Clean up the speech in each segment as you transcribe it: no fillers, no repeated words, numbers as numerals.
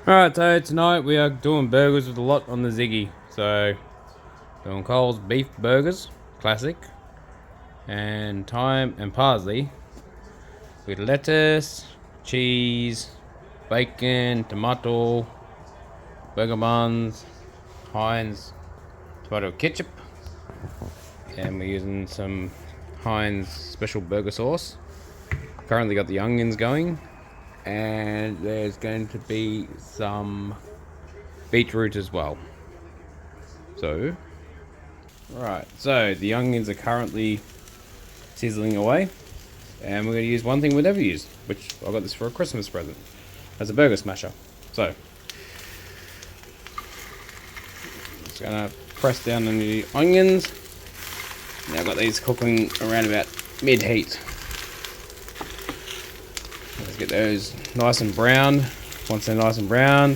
Alright, so tonight we are doing burgers with a lot on the Ziggy. So, doing Cole's beef burgers, classic, and thyme and parsley with lettuce, cheese, bacon, tomato, burger buns, Heinz tomato ketchup, and we're using some Heinz special burger sauce. Currently got the onions going, and there's going to be some beetroot as well. So, right, so the onions are currently sizzling away, and we're going to use one thing we never use, which I got this for a Christmas present, as a burger smasher. So, just going to press down on the onions. Now I've got these cooking around about mid-heat. Let's get those nice and brown. Once they're nice and brown,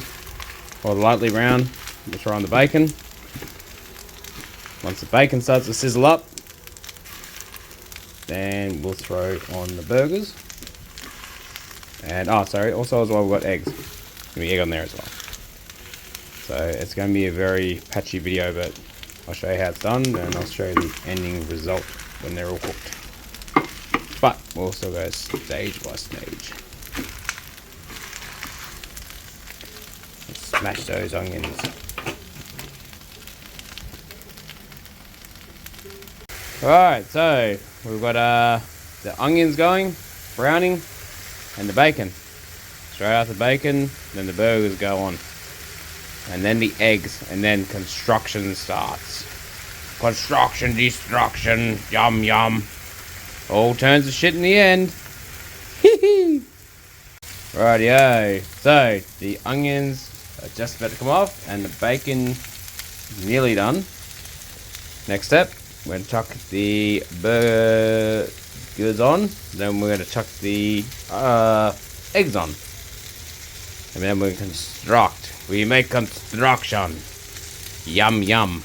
or lightly brown, we'll throw on the bacon. Once the bacon starts to sizzle up, then we'll throw on the burgers. And, also as well we've got eggs. There's going to be egg on there as well. So it's going to be a very patchy video, but I'll show you how it's done, and I'll show you the ending result when they're all cooked. But we'll also go stage by stage. Let's smash those onions. Alright, so we've got the onions going, browning, and the bacon. Straight out the bacon, then the burgers go on. And then the eggs, and then construction starts. Construction, destruction, yum yum. All turns to shit in the end. Rightio. So, the onions are just about to come off, and the bacon is nearly done. Next step, we're going to chuck the burgers on. Then we're going to chuck the eggs on. And then we construct. We make construction. Yum yum.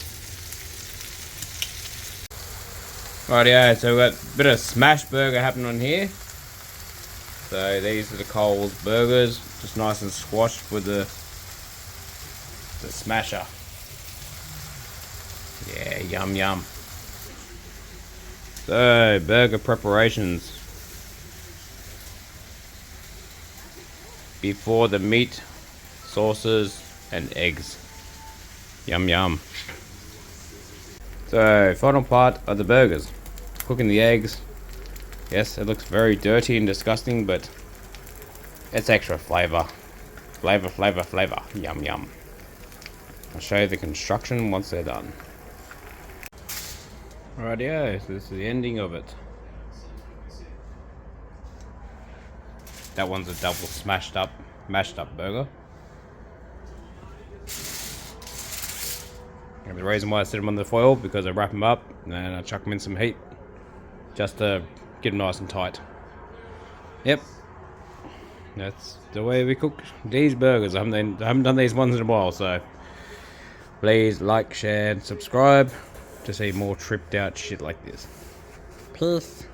Rightio, so we've got a bit of smash burger happening on here. So these are the Coles burgers, just nice and squashed with the smasher. Yeah, yum yum. So, burger preparations. Before the meat, sauces, and eggs. Yum yum. So, final part of the burgers. Cooking the eggs. Yes, it looks very dirty and disgusting, but it's extra flavour. Flavor. Yum yum. I'll show you the construction once they're done. Rightio, so this is the ending of it. That one's a double mashed up burger. And the reason why I set them on the foil, because I wrap them up and I chuck them in some heat, just to get them nice and tight. Yep, that's the way we cook these burgers. I haven't done these ones in a while, so please like, share, and subscribe to see more tripped out shit like this. Peace.